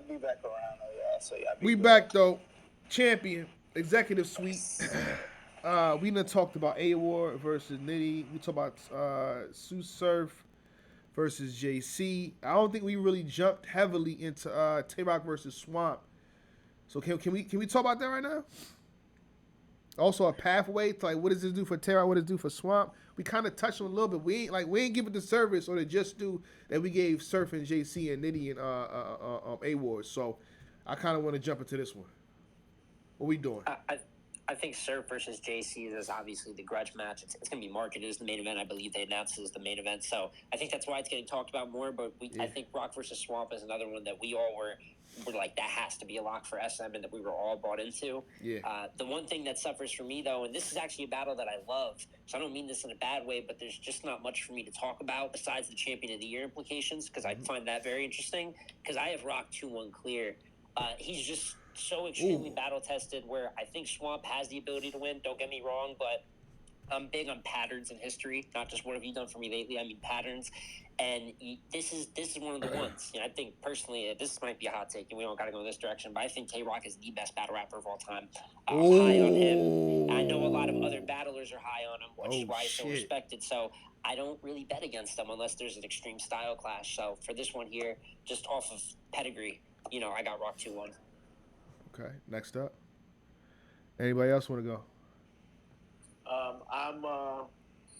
be back around, though, y'all. So y'all be We good. back though. Champion. Executive Suite. We done talked about A-War versus Nitty. We talked about Sue Surf versus JC. I don't think we really jumped heavily into Tay Roc versus Swamp. So can we talk about that right now? Also a pathway to like what does this do for Tay Roc, what does it do for Swamp? We kind of touched on a little bit. We ain't give it the service or the just do that we gave Surf and JC and Nitty and A Wars. So I kind of want to jump into this one. What we doing? I think Surf versus JC is obviously the grudge match. It's going to be marketed as the main event. I believe they announced it as the main event. So I think that's why it's getting talked about more. But I think Rock versus Swamp is another one that we all were like, that has to be a lock for SM and that we were all bought into. Yeah. The one thing that suffers for me, though, and this is actually a battle that I love, so I don't mean this in a bad way, but there's just not much for me to talk about besides the Champion of the Year implications, because I find that very interesting, because I have Rock 2-1 clear. He's just so extremely battle tested where I think Swamp has the ability to win. Don't get me wrong, but I'm big on patterns in history, not just what have you done for me lately. I mean patterns, and this is one of the ones. You know, I think personally, this might be a hot take, and we don't got to go in this direction. But I think Tay Roc is the best battle rapper of all time. I'm high on him. I know a lot of other battlers are high on him, which is why he's so respected. So I don't really bet against them unless there's an extreme style clash. So for this one here, just off of pedigree, you know, I got Rock 2-1. Okay. Next up. Anybody else want to go?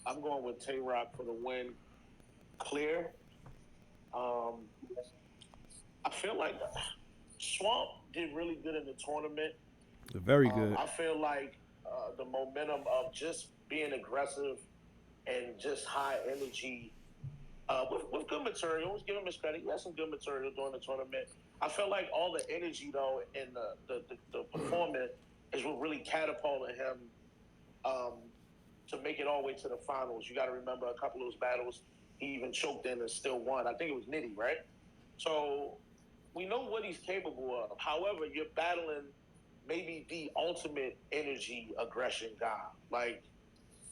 I'm going with Tay Roc for the win. Clear. Um, I feel like Swamp did really good in the tournament. Very good. I feel like the momentum of just being aggressive and just high energy with good material. Let's give him his credit. He had some good material during the tournament. I felt like all the energy though and the performance is what really catapulted him um, to make it all the way to the finals. You got to remember a couple of those battles he even choked in and still won. I think it was Nitty, right? So we know what he's capable of. However, you're battling maybe the ultimate energy aggression guy. Like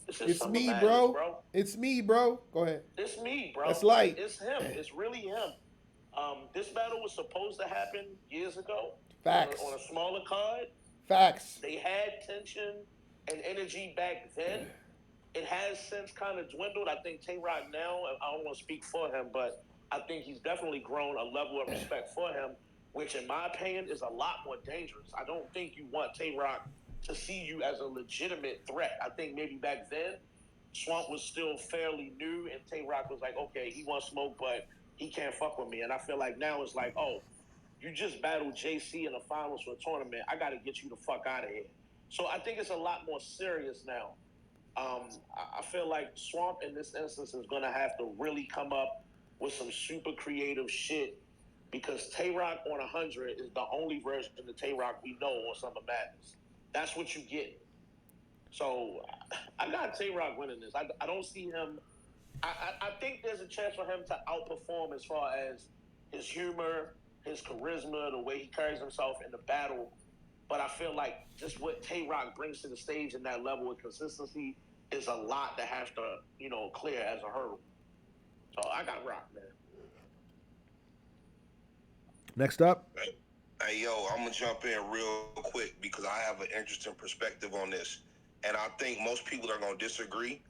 this is It's something me, madness, bro. bro. It's me, bro. Go ahead. It's me, bro. That's Like light. it's him. It's really him. This battle was supposed to happen years ago Facts. on a smaller card. Facts. They had tension and energy back then. It has since kind of dwindled. I think Tay Roc now, I don't want to speak for him, but I think he's definitely grown a level of respect for him, which in my opinion is a lot more dangerous. I don't think you want Tay Roc to see you as a legitimate threat. I think maybe back then, Swamp was still fairly new, and Tay Roc was like, okay, he wants smoke, but he can't fuck with me. And I feel like now it's like, oh, you just battled JC in the finals for a tournament. I got to get you the fuck out of here. So I think it's a lot more serious now. I feel like Swamp in this instance is going to have to really come up with some super creative shit because Tay Roc on 100 is the only version of Tay Roc we know on Summer Madness. That's what you get. So I got Tay Roc winning this. I don't see him. I think there's a chance for him to outperform as far as his humor, his charisma, the way he carries himself in the battle. But I feel like just what Tay Roc brings to the stage and that level of consistency is a lot to have to, clear as a hurdle. So I got Rock, man. Next up. Hey, yo, I'm gonna jump in real quick because I have an interesting perspective on this, and I think most people are gonna disagree.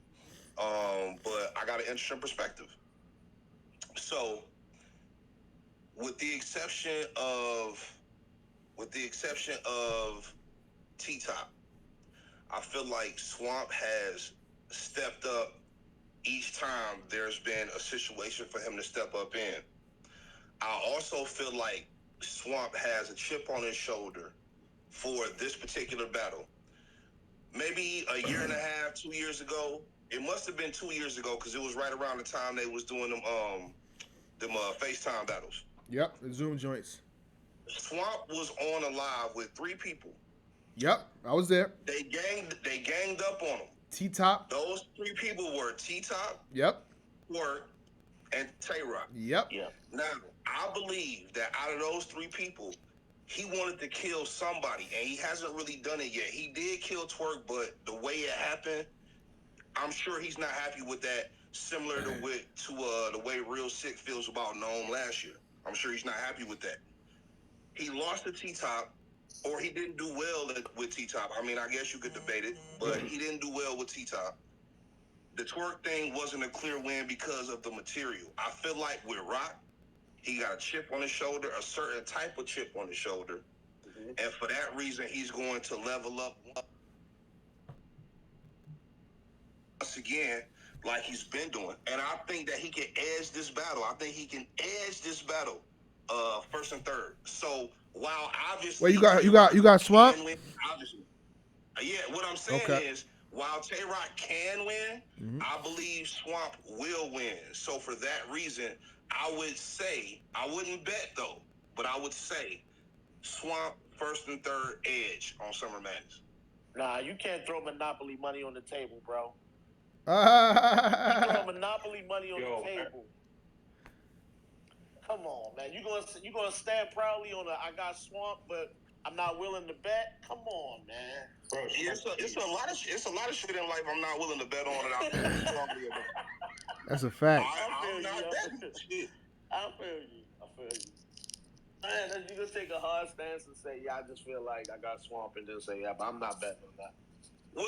But I got an interesting perspective. So, with the exception of, with the exception of T Top, I feel like Swamp has stepped up each time there's been a situation for him to step up in. I also feel like Swamp has a chip on his shoulder for this particular battle. Maybe a year and a half, 2 years ago. It must have been 2 years ago because it was right around the time they was doing them FaceTime battles. Yep, the Zoom joints. Swamp was on a live with three people. Yep, I was there. They ganged up on him. T Top. Those three people were T Top, Yep. Work, and Tay Roc. Yep. Yeah. Now, I believe that out of those three people, he wanted to kill somebody, and he hasn't really done it yet. He did kill Twerk, but the way it happened, I'm sure he's not happy with that. Similar to the way Real Sick feels about Gnome last year. I'm sure he's not happy with that. he lost to T-Top, or he didn't do well with T-Top. I mean, I guess you could debate it, but he didn't do well with T-Top. The twerk thing wasn't a clear win because of the material. I feel like with Roc, he got a chip on his shoulder, a certain type of chip on his shoulder. And for that reason, he's going to level up once again, like he's been doing. And I think that he can edge this battle. I think he can edge this battle, first and third. So while obviously, Wait, you got Swamp? win, obviously, yeah. What I'm saying is, while Tay Roc can win, I believe Swamp will win. So for that reason, I would say, I wouldn't bet though, but I would say Swamp first and third edge on Summer Madness. Nah, you can't throw Monopoly money on the table, bro. You throw Monopoly money on the table. Come on, man. You gonna stand proudly on I got Swamp, but I'm not willing to bet. Come on, man. Bro, it's a lot of shit in life I'm not willing to bet on, and I feel strongly about. That's a fact. I'm not betting shit. I feel you. Man, you just take a hard stance and say, yeah, I just feel like I got Swamp, and then say, yeah, but I'm not betting on that. Well,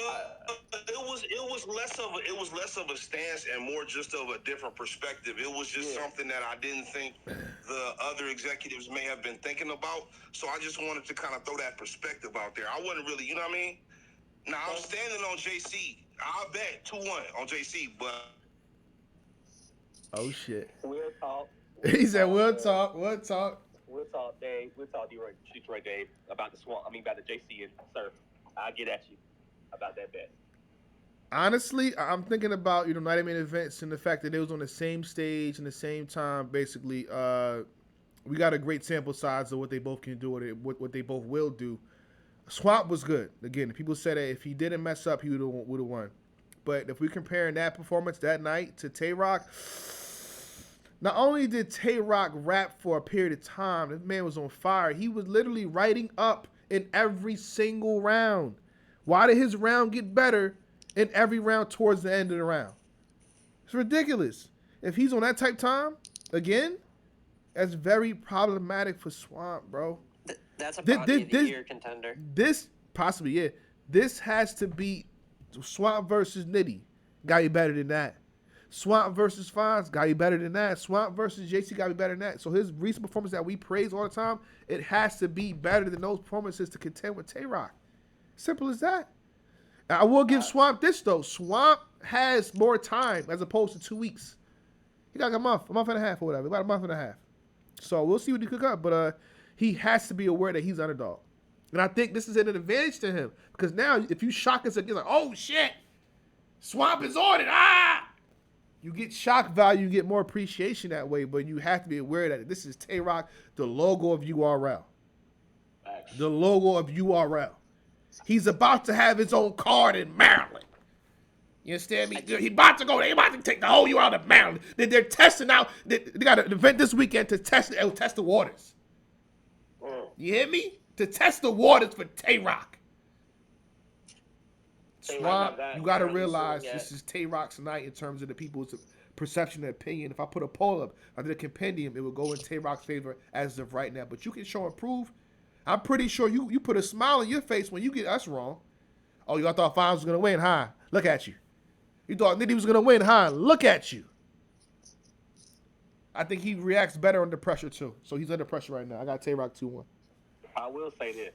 it was less of a stance and more just of a different perspective. It was just something that I didn't think the other executives may have been thinking about. So I just wanted to kind of throw that perspective out there. I wasn't really, you know what I mean? Now I'm standing on JC. I'll bet 2-1 on JC, but oh shit. We'll talk. He said we'll talk. We'll talk, Dave. We'll talk Detroit Dave about the Swamp. About the JC and Surf. I'll get at you about that bet. Honestly, I'm thinking about, night main events and the fact that it was on the same stage and the same time. Basically, we got a great sample size of what they both can do and what they both will do. Swamp was good. Again, people said that if he didn't mess up, he would have won. But if we comparing that performance that night to Tay Roc, not only did Tay Roc rap for a period of time, this man was on fire. He was literally writing up in every single round. Why did his round get better in every round towards the end of the round? It's ridiculous. If he's on that type time, again, that's very problematic for Swamp, bro. That's a body of the year contender. This, possibly, yeah. This has to be Swamp versus Nitty. Got you better than that. Swamp versus Fonz got you better than that. Swamp versus JC got you better than that. So his recent performance that we praise all the time, it has to be better than those performances to contend with Tay Roc. Simple as that. I will give Swamp this, though. Swamp has more time as opposed to 2 weeks. He got a month and a half or whatever. About a month and a half. So we'll see what he cook up. But he has to be aware that he's underdog. And I think this is an advantage to him. Because now, if you shock us again, like, oh, shit, Swamp is on it. You get shock value, you get more appreciation that way. But you have to be aware that this is Tay Roc, the logo of URL. The logo of URL. He's about to have his own card in Maryland. You understand me? He's about to go. They about to take the whole URL to Maryland. They're testing out. They got an event this weekend to test the waters. You hear me? To test the waters for Tay Roc. Swamp, you got to realize this is Tay Roc's night in terms of the people's perception and opinion. If I put a poll up, I did a compendium, it would go in Tay Roc's favor as of right now. But you can show and prove. I'm pretty sure you put a smile on your face when you get us wrong. Oh, y'all thought Fonz was going to win, huh? Look at you. You thought Nitty was going to win, huh? Look at you. I think he reacts better under pressure, too. So he's under pressure right now. I got Tay Roc 2-1. I will say this.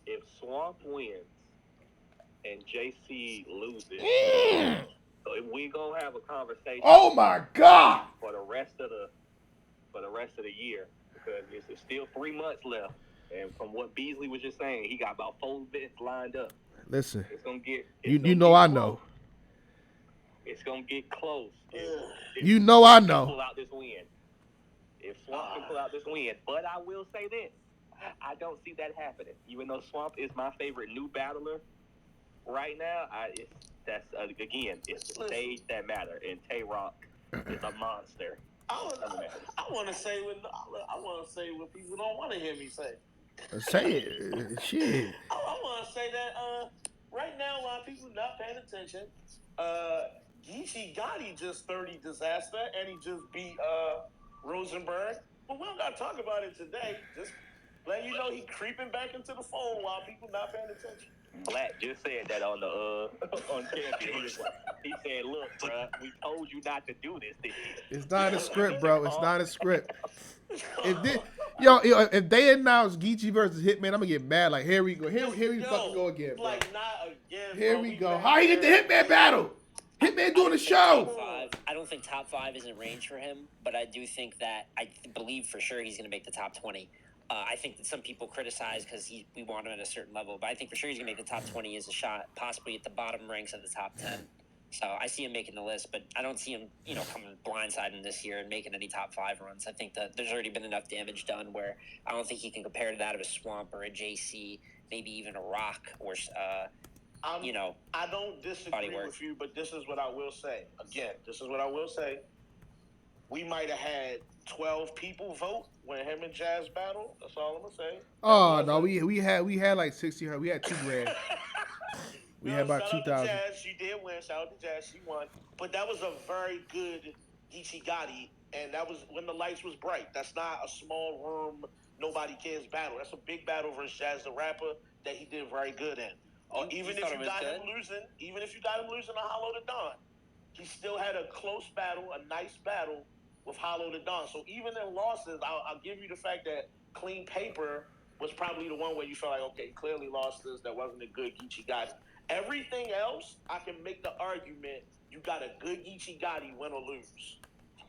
If Swamp wins and JC loses, so if we going to have a conversation. Oh, my God. For the rest of the year, because there's still 3 months left. And from what Beasley was just saying, he got about 4 bits lined up. Listen, it's gonna get. You know I know. It's gonna get close. You know I know. Pull out this win. If Swamp can pull out this win, but I will say this: I don't see that happening. Even though Swamp is my favorite new battler right now, it's the stage that matter, and Tay Roc is a monster. I want to say what people don't want to hear me say. Say it. Shit. I want to say that right now, a lot of people not paying attention. Geechee Gotti just 30 disaster, and he just beat Rosenberg. But we don't got to talk about it today. Just letting you know he creeping back into the fold while people not paying attention. Black just said that on the on Champion. He said, "Look, bro, we told you not to do this year." It's not a script, bro. It's not a script. If they announce Geechee versus Hitman, I'm gonna get mad. Like, here we go. Here we fucking go again, bro. Like, not again. Here bro. we go. How he get the Hitman battle? Hitman doing the show. I don't think top 5 is in range for him, but I do think that I believe for sure he's going to make the top 20. I think that some people criticize because we want him at a certain level, but I think for sure he's going to make the top 20 as a shot, possibly at the bottom ranks of the top 10. So I see him making the list, but I don't see him, coming blindsiding this year and making any top 5 runs. I think that there's already been enough damage done where I don't think he can compare to that of a Swamp or a JC, maybe even a Roc or I don't disagree with you, but this is what I will say. Again, this is what I will say. We might have had 12 people vote when him and Jazz battled. That's all I'm gonna say. Oh no, we had like 60. We had $2 grand. We had about 2,000. Jazz, she did win. Shout out to Jazz, she won. But that was a very good Geechee Gotti, and that was when the lights was bright. That's not a small room, nobody cares battle. That's a big battle versus Jazz the Rapper that he did very good in. Even if you got him losing to Hollow the Dawn, he still had a close battle, a nice battle with Hollow the Dawn. So even in losses, I'll give you the fact that Clean Paper was probably the one where you felt like, okay, clearly lost this. That wasn't a good Geechee Gotti. Everything else, I can make the argument you got a good Geechee Gotti, win or lose.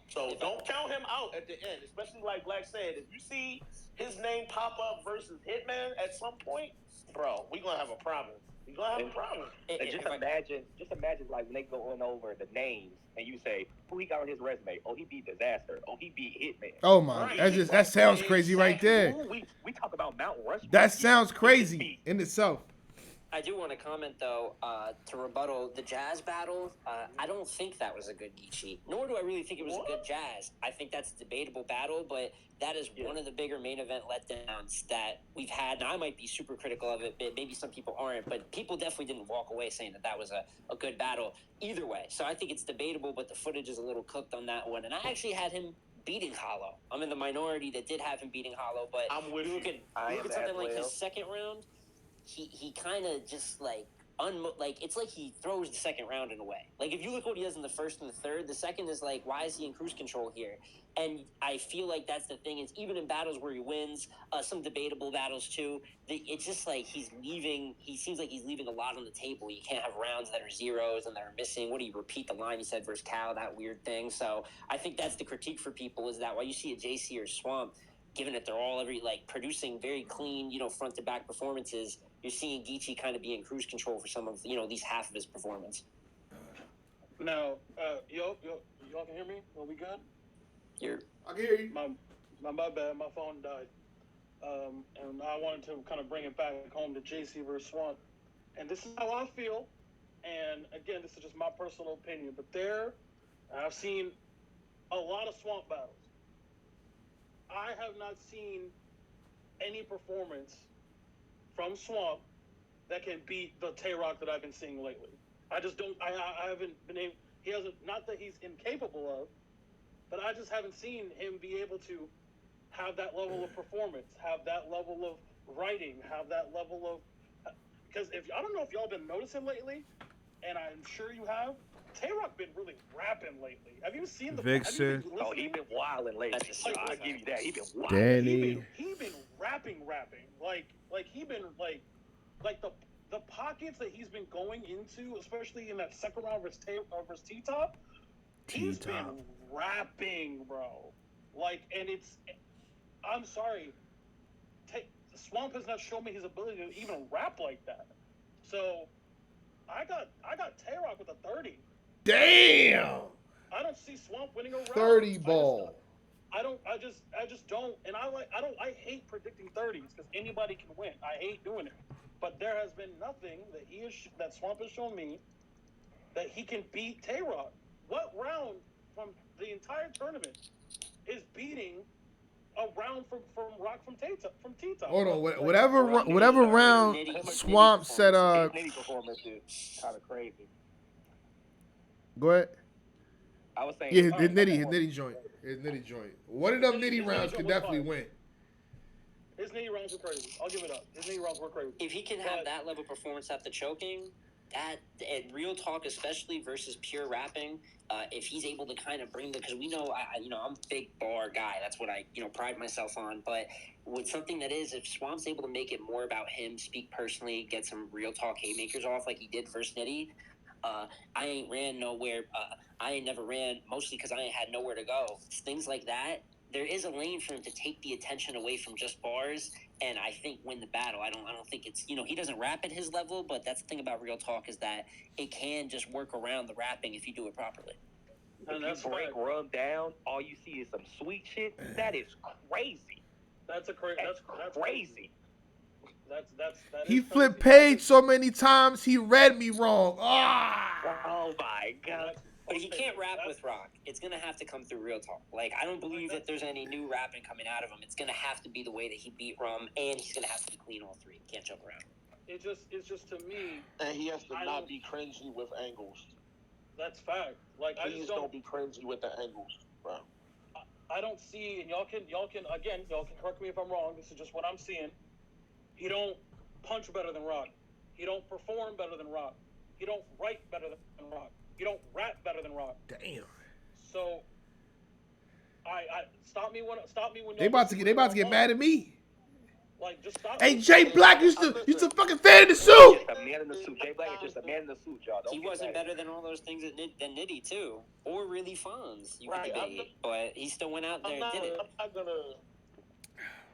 So don't count him out at the end, especially like Black said. If you see his name pop up versus Hitman at some point, bro, we're going to have a problem. We're going to have a problem. Just imagine like when they going over the names and you say, who he got on his resume? Oh, he beat Disaster. Oh, he beat Hitman. Oh, my. Right. That sounds crazy right there. We talk about Mount Rushmore. That sounds crazy in itself. I do want to comment, though, to rebuttal the Jazz battle. I don't think that was a good Geechee, nor do I really think it was a good Jazz. I think that's a debatable battle, but that is one of the bigger main event letdowns that we've had. Now, I might be super critical of it, but maybe some people aren't, but people definitely didn't walk away saying that was a good battle either way. So I think it's debatable, but the footage is a little cooked on that one. And I actually had him beating Hollow. I'm in the minority that did have him beating Hollow, but look at something like his second round. He kind of just it's like he throws the second round in a way. Like if you look what he does in the first and the third, the second is like, why is he in cruise control here? And I feel like that's the thing is even in battles where he wins, some debatable battles too, it's just like he seems like he's leaving a lot on the table. You can't have rounds that are zeros and that are missing. What do you repeat the line he said versus Cal, that weird thing. So I think that's the critique for people is that while you see a JC or Swamp, given that they're all producing very clean, front to back performances, you're seeing Geechee kind of be in cruise control for some of, at least half of his performance. Now, y'all can hear me? Are we good? I can hear you. My bad. My phone died. And I wanted to kind of bring it back home to JC versus Swamp. And this is how I feel. And again, this is just my personal opinion. But I've seen a lot of Swamp battles. I have not seen any performance from Swamp that can beat the Tay Roc that I've been seeing lately. I just don't. I haven't been able. He hasn't. Not that he's incapable of, but I just haven't seen him be able to have that level of performance, have that level of writing, have that level of. Because I don't know if y'all been noticing lately, and I'm sure you have. Tay Roc been really rapping lately. Have you seen the Vixen? He been wilding lately. I'll give you that. He been wilding. Danny. He been rapping. Like he been like the pockets that he's been going into, especially in that second round versus T-Top. He's been rapping, bro. And I'm sorry. Swamp has not shown me his ability to even rap like that. So I got Tay Roc with a 30. Damn. I don't see Swamp winning a round. 30 ball. I just don't, and I hate predicting 30s because anybody can win. I hate doing it, but there has been nothing that Swamp has shown me that he can beat Tay Roc. What round from the entire tournament is beating a round from Roc from T-Top? Hold on, whatever round Swamp said. Nitty performance is kind of crazy. Go ahead. I was saying. Yeah, his nitty joint. One of them nitty rounds could definitely win. his knee runs were crazy. I'll give it up. His knee runs were crazy. If he can have that level of performance at the choking, and real talk, especially versus pure rapping, if he's able to kind of bring because we know, I'm a big bar guy. That's what I, pride myself on. But with something that is, if Swamp's able to make it more about him, speak personally, get some real talk haymakers off like he did versus Nitty, I ain't ran nowhere. I ain't never ran, mostly because I ain't had nowhere to go. Things like that. There is a lane for him to take the attention away from just bars, and I think win the battle. I don't think it's he doesn't rap at his level, but that's the thing about real talk is that it can just work around the rapping if you do it properly. If you break Rum down, all you see is some sweet shit. That is crazy. That's crazy. He flipped page so many times he read me wrong. Oh my god. But he can't rap with Roc. It's gonna have to come through real talk. Like I don't believe that there's any new rapping coming out of him. It's gonna have to be the way that he beat Rum, and he's gonna have to be clean all three. Can't jump around. It's just to me. And he has to not be cringy with angles. That's fact. Like please don't be cringy with the angles, bro. I don't see, and y'all can correct me if I'm wrong. This is just what I'm seeing. He don't punch better than Roc. He don't perform better than Roc. He don't write better than Roc. He don't rap better than Roc. Damn. So, I stop me when they about to get mad at me. Like just stop. Hey, Jay Black used to fucking fan in the suit. Just a man in the suit. Jay Black is just a man in the suit, y'all. He wasn't better than all those things than Nitty too, or really Fonz. You could debate, but he still went out there and did it.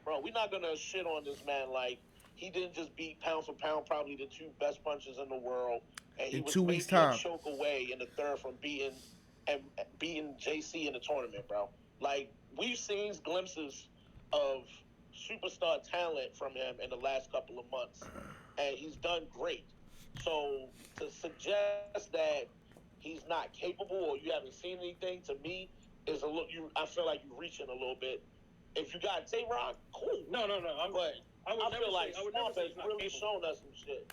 We're not gonna shit on this man like he didn't just beat pound for pound probably the two best punchers in the world, and he in was 2 weeks' maybe time a choke away in the third from beating JC in the tournament, bro. Like we've seen glimpses of superstar talent from him in the last couple of months, and he's done great. So to suggest that he's not capable or you haven't seen anything, to me is a look. I feel like you're reaching a little bit. If you got Tay Roc, cool. No. I feel like Swamp has really shown us some shit.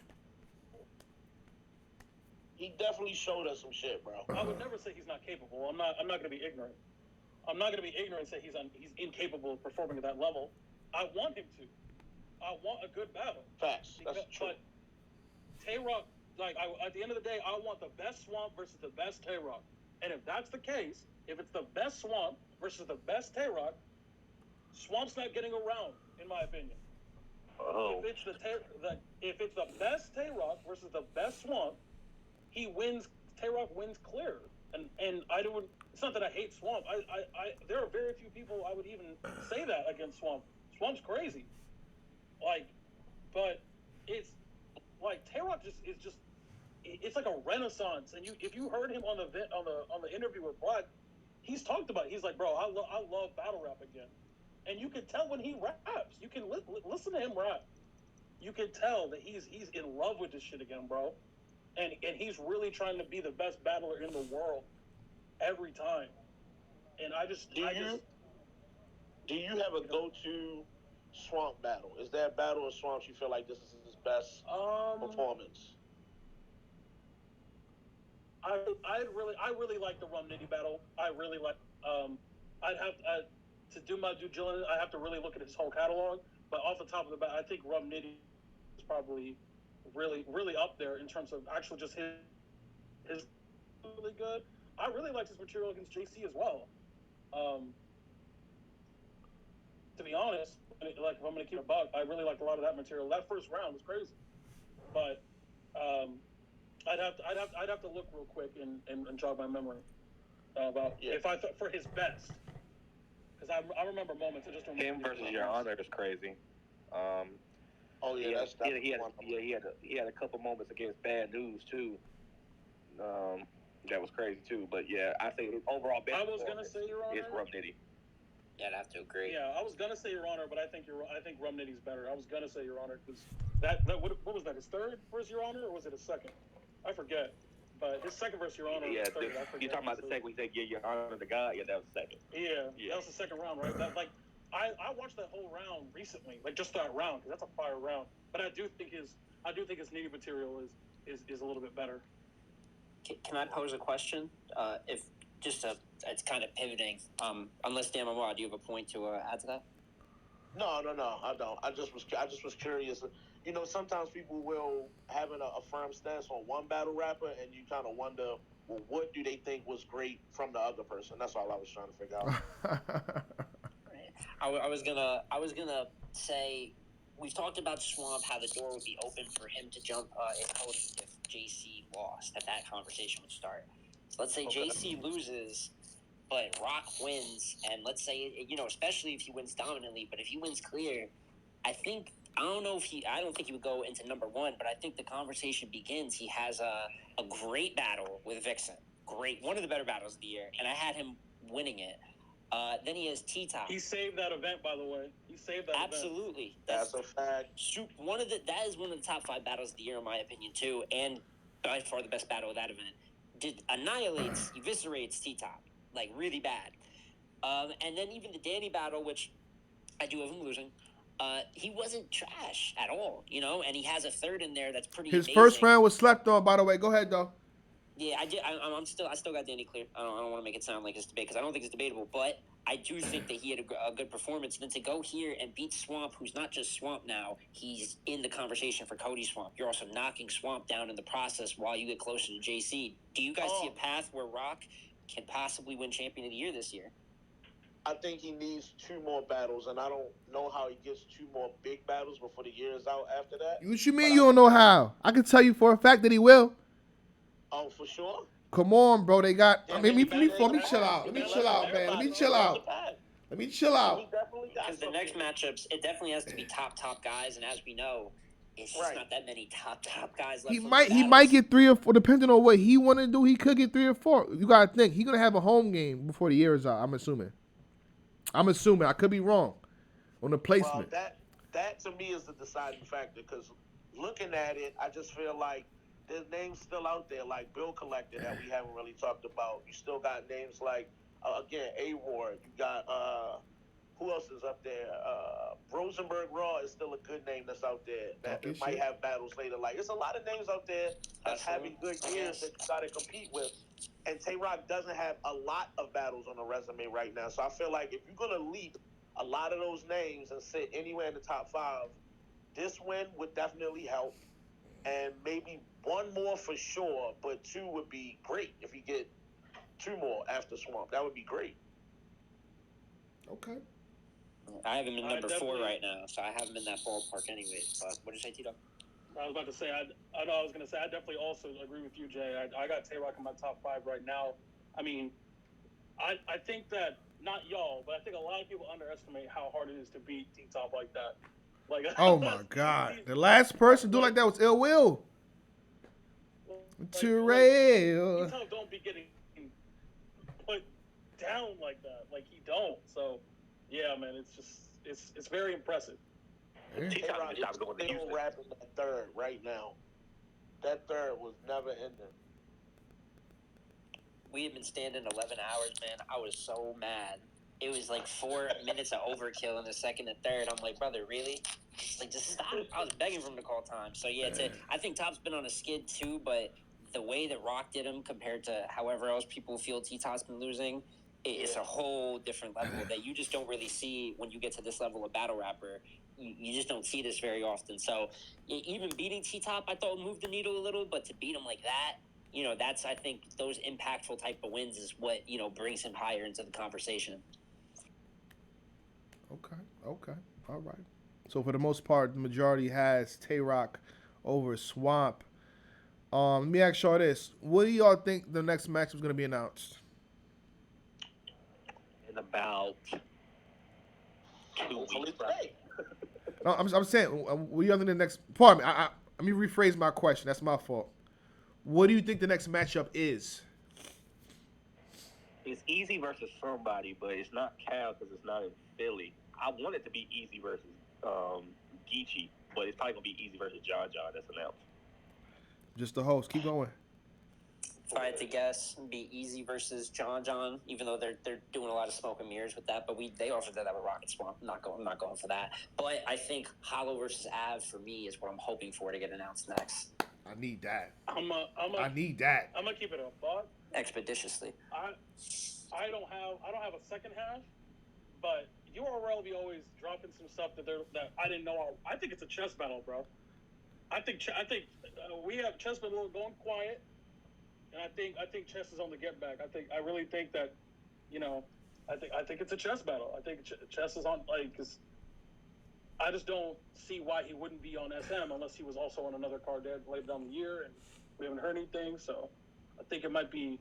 He definitely showed us some shit, bro. I would never say he's not capable. I'm not going to be ignorant. I'm not going to be ignorant and say he's incapable of performing at that level. I want him to. I want a good battle. Facts. That's true. But Tay Roc, at the end of the day, I want the best Swamp versus the best Tay Roc. And if that's the case, if it's the best Swamp versus the best Tay Roc, Swamp's not getting around, in my opinion. Oh. If it's the best Tay Roc versus the best Swamp, he wins. Tay Roc wins clear. And I don't. It's not that I hate Swamp. There are very few people I would even say that against Swamp. Swamp's crazy. But it's like Tay Roc is just. It's like a renaissance. And if you heard him on the interview with Black, he's talked about it. He's like, bro, I love battle rap again. And you can tell when he raps. You can listen to him rap. You can tell that he's in love with this shit again, bro. And he's really trying to be the best battler in the world every time. And do you have a go-to Swamp battle? Is there a battle of Swamps you feel like this is his best performance? I really like the Rum Nitty battle. I really like. I'd have to do my due diligence. I have to really look at his whole catalog. But off the top of the bat, I think Rum Nitty is probably really, really up there in terms of actually just his really good. I really liked his material against JC as well. To be honest, if I'm going to keep a buck, I really liked a lot of that material. That first round was crazy, but I'd have to look real quick and jog my memory about if I thought for his best, because I remember moments. I just remember him versus Your Honor is crazy. He had a couple moments against Bad News too. That was crazy too. But yeah, I say his overall best. I was gonna say Your Honor. It's Rum Nitty. Yeah, I'd have to agree. Yeah, I was gonna say Your Honor, but I think Rum Nitty's better. I was gonna say Your Honor because what was that? His third versus Your Honor, or was it his second? I forget. But his second versus Your Honor. Yeah, was third. You're talking about the second. We said give Your Honor to God. Yeah, that was the second. Yeah, that was the second round, right? I watched that whole round recently, just that round, because that's a fire round. But I do think his Nitty material is a little bit better. Can I pose a question? It's kind of pivoting. Unless Dan Mamad, do you have a point to add to that? No, I don't. I just was curious. You know, sometimes people will have a firm stance on one battle rapper, and you kind of wonder, well, what do they think was great from the other person? That's all I was trying to figure out. I was gonna say we've talked about Swamp, how the door would be open for him to jump if JC lost, that conversation would start. So let's say Okay. JC loses, but Rock wins, and let's say especially if he wins dominantly, but if he wins clear, I don't know if I don't think he would go into number one, but I think the conversation begins. He has a great battle with Vixen, great, one of the better battles of the year, and I had him winning it. Then he has T-Top. He saved that event, by the way. He saved that Absolutely. That's a fact. That is one of the top 5 battles of the year, in my opinion, too, and by far the best battle of that event. Annihilates, eviscerates T-Top, like really bad. And then even the Danny battle, which I do have him losing. He wasn't trash at all, and he has a third in there that's pretty His amazing. first round was slept on, by the way. Go ahead, though. Yeah, I did. I still got Danny clear. I don't want to make it sound like it's debate because I don't think it's debatable. But I do think that he had a good performance. And then to go here and beat Swamp, who's not just Swamp now, he's in the conversation for Cody Swamp. You're also knocking Swamp down in the process while you get closer to JC. Do you guys see a path where Rock can possibly win Champion of the Year this year? I think he needs 2 more battles, and I don't know how he gets 2 more big battles before the year is out after that. What you mean you don't know how? I can tell you for a fact that he will. Oh, for sure? Come on, bro. They got. Yeah, I mean, let me chill out. He Let me better chill let out, man. Let me everybody chill know out. the path. Let me chill He out. definitely got Because the something. next matchups, it definitely has to be top guys, and as we know, it's just not that many top guys left. He might get 3 or 4, depending on what he want to do. He could get 3 or 4. You gotta think he's gonna have a home game before the year is out. I'm assuming. I could be wrong on the placement. Well, that to me is the deciding factor because looking at it, I just feel like there's names still out there like Bill Collector that we haven't really talked about. You still got names like again A-Ward. You got who else is up there? Rosenberg Raw is still a good name that's out there that might have battles later. Like, it's a lot of names out there that's having good years that you got to compete with. And Tay Roc doesn't have a lot of battles on the resume right now. So I feel like if you're going to leap a lot of those names and sit anywhere in the top 5, this win would definitely help. And maybe 1 more for sure, but 2 would be great if you get 2 more after Swamp. That would be great. Okay. I have him in number 4 right now, so I have him in that ballpark anyway. But what did you say, Tito? I was about to say, I know I was going to say, I definitely also agree with you, Jay. I got Tay Roc in my top 5 right now. I mean, I think that, not y'all, but I think a lot of people underestimate how hard it is to beat T-Top like that. Like, oh, my God. The last person to do like that was Ill Will. Terrell. T-Top don't be getting put down like that. Like, he don't. So, yeah, man, it's very impressive. T-Top is still rapping that third right now. That third was never ending. We had been standing 11 hours, man. I was so mad. It was like 4 minutes of overkill in the second and third. I'm like, brother, really? Like, just stop. I was begging for him to call time. So, yeah, I think Top's been on a skid, too, but the way that Rock did him compared to however else people feel T-Top's been losing, it's a whole different level that you just don't really see when you get to this level of battle rapper. You just don't see this very often. So even beating T-Top, I thought moved the needle a little, but to beat him like that, that's, I think, those impactful type of wins is what, brings him higher into the conversation. Okay. All right. So for the most part, the majority has Tay Roc over Swamp. Let me ask y'all this. What do y'all think the next match is going to be announced? In about 2 weeks. No, I'm saying, what do you think the next... Pardon me. Let me rephrase my question. That's my fault. What do you think the next matchup is? It's Easy versus somebody, but it's not Cal because it's not in Philly. I want it to be Easy versus Geechee, but it's probably going to be Easy versus John. That's announced. Just the host. Keep going. If I had to guess, it'd be Easy versus John, even though they're doing a lot of smoke and mirrors with that. But they also did that with Rocket Swamp. I'm not going for that. But I think Hollow versus Av for me is what I'm hoping for to get announced next. I need that. I need that. I'm gonna keep it a buck. Expeditiously. I don't have a second half, but URL be always dropping some stuff that I didn't know. I think it's a chess battle, bro. I think we have chess been going quiet, and I think chess is on the get back. I really think that, I think it's a chess battle. I think chess is on because I just don't see why he wouldn't be on SM unless he was also on another card there later down the year, and we haven't heard anything. So I think it might be,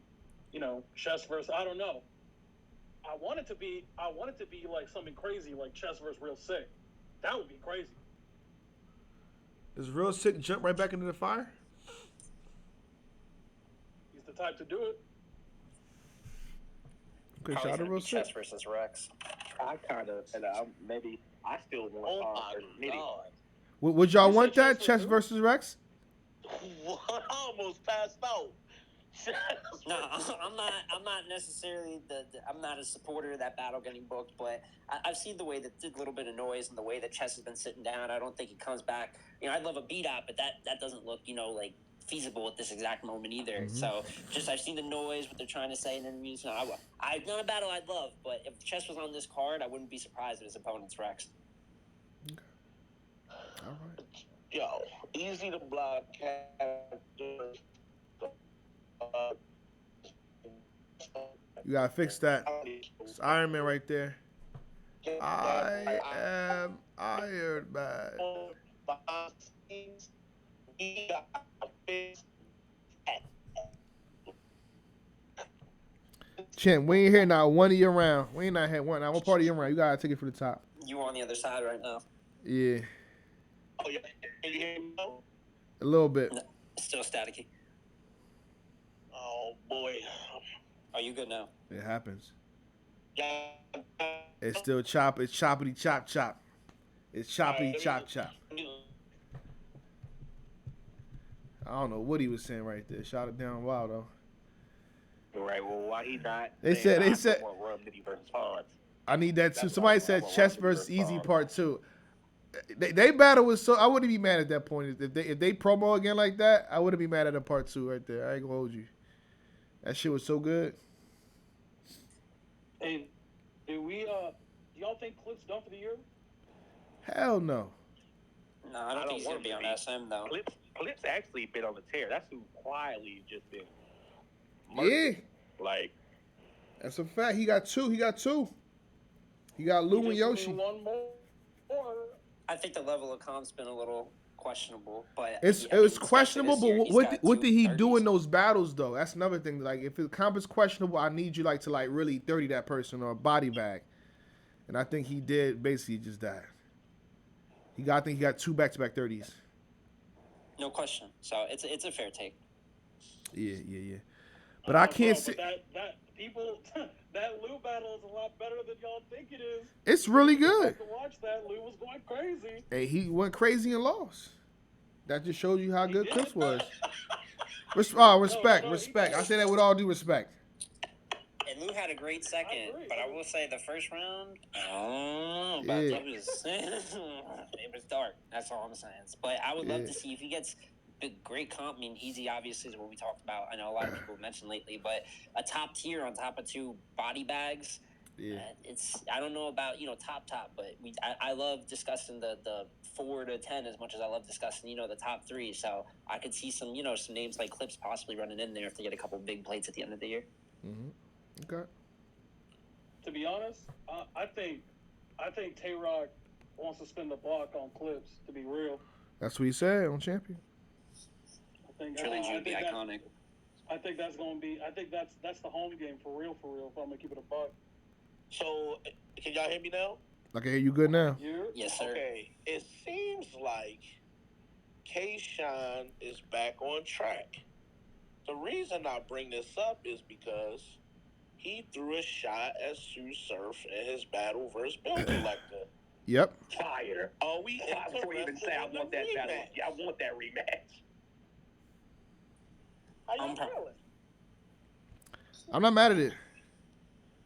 chess versus I don't know. I want it to be like something crazy, like chess versus real sick. That would be crazy. Does real sick jump right back into the fire? He's the type to do it. Okay, shout out to real sick. Chess versus Rex. I kind of, and maybe I still want Would y'all want that chess versus Rex? I almost passed out. No, I'm not necessarily I'm not a supporter of that battle getting booked, but I've seen the way that did a little bit of noise and the way that chess has been sitting down. I don't think he comes back. I'd love a beat out, but that doesn't look like feasible at this exact moment either. Mm-hmm. So I've seen the noise, what they're trying to say in interviews. Not a battle I'd love, but if chess was on this card, I wouldn't be surprised if his opponent's Rex. Okay. All right. Yo, easy to block. You gotta fix that. It's Iron Man right there. I am Iron Man. Champ, we ain't here now. One of your round. We ain't not had one. Now, what part of your round? You gotta take it for the top. You on the other side right now? Yeah. Oh yeah. Can you hear me now? A little bit. No, still staticky. Oh boy. Are you good now? It happens. Yeah. It's still chop. It's choppity chop chop. It's choppity chop chop. I don't know what he was saying right there. Shot it down wild though. Right. Well, why he not? They said. Versus I need that too. Somebody said chess versus easy part 2. They battle was so. I wouldn't be mad at that point if they promo again like that. I wouldn't be mad at a part 2 right there. I ain't gonna hold you. That shit was so good. Hey, do y'all think Clip's done for the year? Hell no. No, I don't think he's gonna be on SM though. Clip's actually been on the tear. That's who quietly just been. Yeah. Like. That's a fact. He got two. He got Lou and Yoshi. One more. I think the level of comp's been a little questionable, but it was questionable. But what did he do in those battles though? That's another thing. Like if the comp is questionable, I need you to really 30 that person or body bag, and I think he did basically just that. I think he got 2 back-to-back 30s. No question. So it's a fair take. Yeah. But I can't see that Lou battle is a lot better than y'all think it is. It's really good. To watch that, Lou was going crazy. Hey, he went crazy and lost. That just shows you how good Clips was. Respect. I say that with all due respect. And Lou had a great second, but I will say the first round, it was dark. That's all I'm saying. But I would love to see if he gets great comp. I mean, easy obviously is what we talked about. I know a lot of people mentioned lately, but a top tier on top of 2 body bags. Yeah, I don't know about top, but I love discussing the 4 to 10 as much as I love discussing the top 3. So I could see some some names like Clips possibly running in there if they get a couple big plates at the end of the year. Mm-hmm. Okay. To be honest, I think Tay Roc wants to spin the block on Clips. To be real, that's what he said on Champion. I think would be iconic. I think that's gonna be. I think that's the home game for real. If I'm gonna keep it a buck. So, can y'all hear me now? I can hear you good now. Yeah. Yes, sir. Okay. It seems like K-Shine is back on track. The reason I bring this up is because he threw a shot at Sue Surf in his battle versus Bill Collector. Yep. Fire. Are we before you even say I want that battle? Yeah, I want that rematch. How you feeling? I'm not mad at it.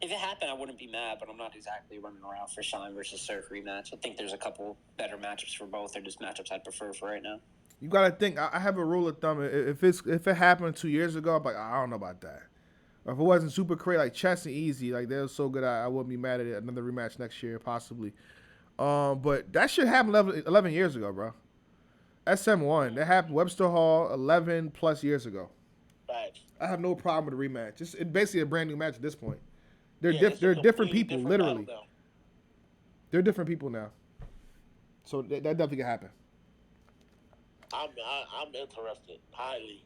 If it happened, I wouldn't be mad, but I'm not exactly running around for Shine versus Surf rematch. I think there's a couple better matchups for both. They're just matchups I prefer for right now. You gotta think. I have a rule of thumb. If it happened 2 years ago, I'm like, I don't know about that. Or if it wasn't super crazy, like Chess and Easy, like they were so good, I wouldn't be mad at it. Another rematch next year, possibly. But that shit happened 11 years ago, bro. SM1, that happened Webster Hall 11 plus years ago. Facts. I have no problem with the rematch. It's basically a brand new match at this point. They're They're different people, literally. Now. They're different people now. So that definitely can happen. I'm interested highly.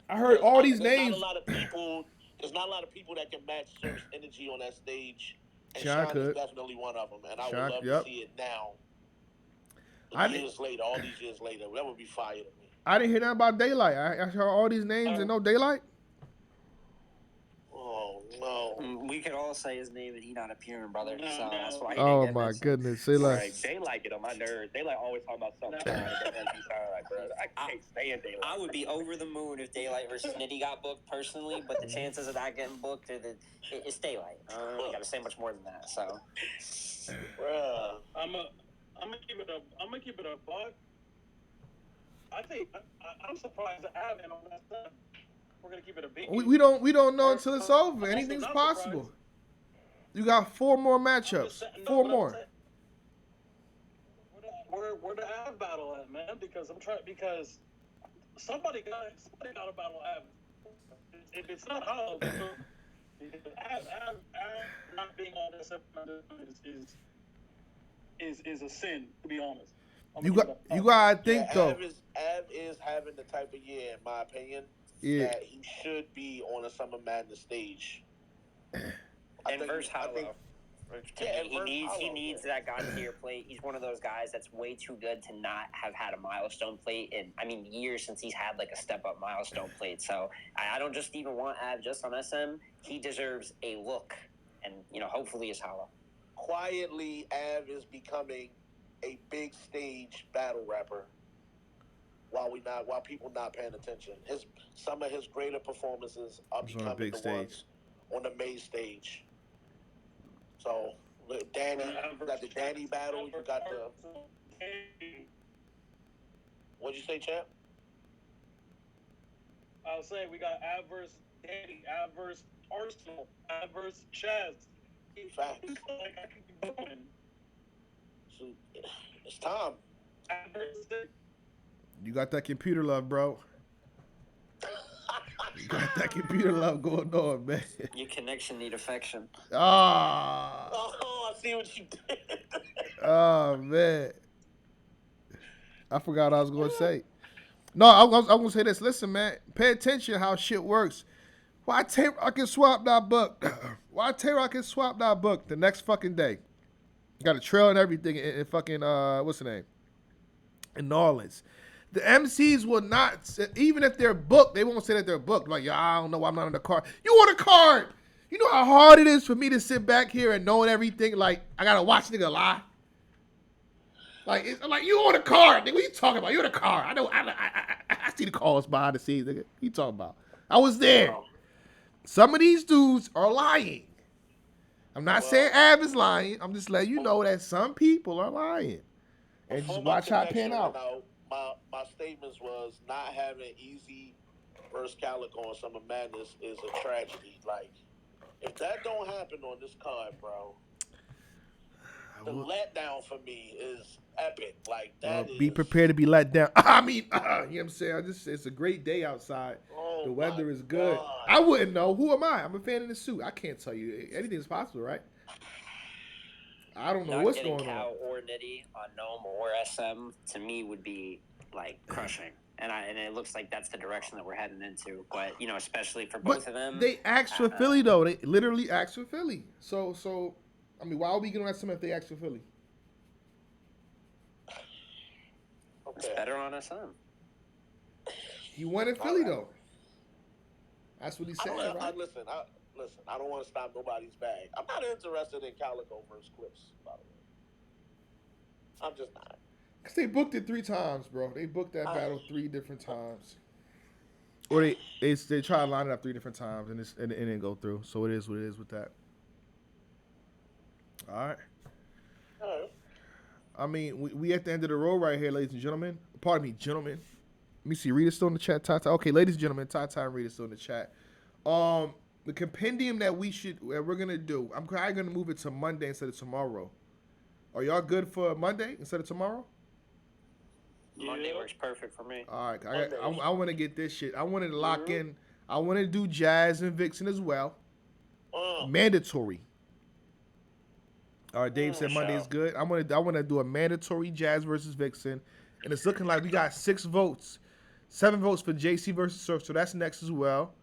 I heard all these there's names. There's not a lot of people that can match Surf's energy on that stage. And Sean Sean is definitely one of them. And I would love to see it now. All these years later, that would be fire to me. I didn't hear nothing about Daylight. I heard all these names and no Daylight. Oh no! We could all say his name and he not appearing, brother. So that's why. Oh my goodness! Say less. Daylight get on my nerves. Daylight always talking about something. I can't stand Daylight. I would be over the moon if Daylight versus Nitty got booked personally, but the chances of that getting booked it's Daylight. I don't really got to say much more than that. So, I'm gonna keep it a buck. I think I'm surprised that Avin on that side. We're gonna keep it a big. We don't know until it's over. Anything's possible. Surprised. You got 4 more matchups. 4 more. Where the Av battle at, man? Because somebody got to battle Av. If it's not Hollow, Av not being on this is a sin, to be honest. You gotta think though. Av is having the type of year, in my opinion, that he should be on a Summer Madness stage. Versus Hollow. He needs that God tier plate. He's one of those guys that's way too good to not have had a milestone plate in, years since he's had like a step up milestone plate. So I don't just even want Av just on SM. He deserves a look, and hopefully it's Hollow. Quietly, Av is becoming a big stage battle rapper. While people not paying attention, some of his greater performances are becoming the ones on the main stage. So, Danny, you got the Danny battle. You got the. What'd you say, champ? I'll say we got Adverse Danny, Adverse Arsenal, Adverse Chaz. Facts. I can keep going. So, it's time. You got that computer love, bro. You got that computer love going on, man. Your connection need affection. Ah. Oh, I see what you did. Oh, man. I forgot what I was going to say. No, I was going to say this. Listen, man. Pay attention how shit works. Why Tay Roc can swap that book? Why Tay Roc can swap that book the next fucking day? Got a trail and everything in fucking, what's the name? In New Orleans. The MCs will not, even if they're booked, they won't say that they're booked. Like, I don't know why I'm not on the card. You on a card. You know how hard it is for me to sit back here and knowing everything? Like, I got to watch nigga lie. Like, I'm like, you on a card, nigga. What you talking about? You on a card. I know, I see the calls behind the scenes, nigga. What you talking about? I was there. Some of these dudes are lying. I'm not saying Av is lying. I'm just letting you know that some people are lying. And just watch how it pan out. My statements was not having Easy versus Calico on Summer Madness is a tragedy. Like, if that don't happen on this card, bro, the letdown for me is epic. Like, that is... Be prepared to be let down. You know what I'm saying? It's a great day outside. The weather is good. God. I wouldn't know. Who am I? I'm a fan in the suit. I can't tell you. Anything's possible, right? I don't know what's going on. Cal or Nitty on Gnome or SM to me would be like crushing, and it looks like that's the direction that we're heading into. But especially for both of them, they asked for Philly though. They literally asked for Philly. So why are we getting at some if they asked for Philly? It's better on SM. He wanted Philly though. That's what he said. Listen, I don't want to stop nobody's bag. I'm not interested in Calico versus Clips, by the way. I'm just not. Because they booked it 3 times, bro. They booked that battle 3 different times. Or they try to line it up 3 different times, and it didn't go through. So it is what it is with that. All right. We at the end of the road right here, ladies and gentlemen. Pardon me, gentlemen. Let me see. Rita's still in the chat. Tata. Okay, ladies and gentlemen, Tata and Rita's still in the chat. The compendium that we're gonna do. I'm probably gonna move it to Monday instead of tomorrow. Are y'all good for Monday instead of tomorrow? Monday works perfect for me. All right, I want to get this shit. I wanted to lock in. I want to do Jazz and Vixen as well. Mandatory. All right, Dave said Monday is good. I want to do a mandatory Jazz versus Vixen, and it's looking like we got 6 votes, 7 votes for JC versus Surf. So that's next as well.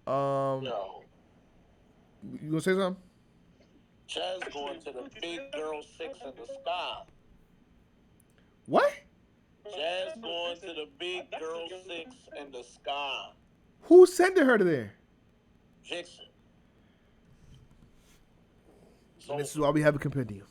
No. You gonna say something? Jazz going to the big girl 6 in the sky. What? Jazz going to the big girl 6 in the sky. Who's sending her to there? Vixen. And this is why we have a compendium.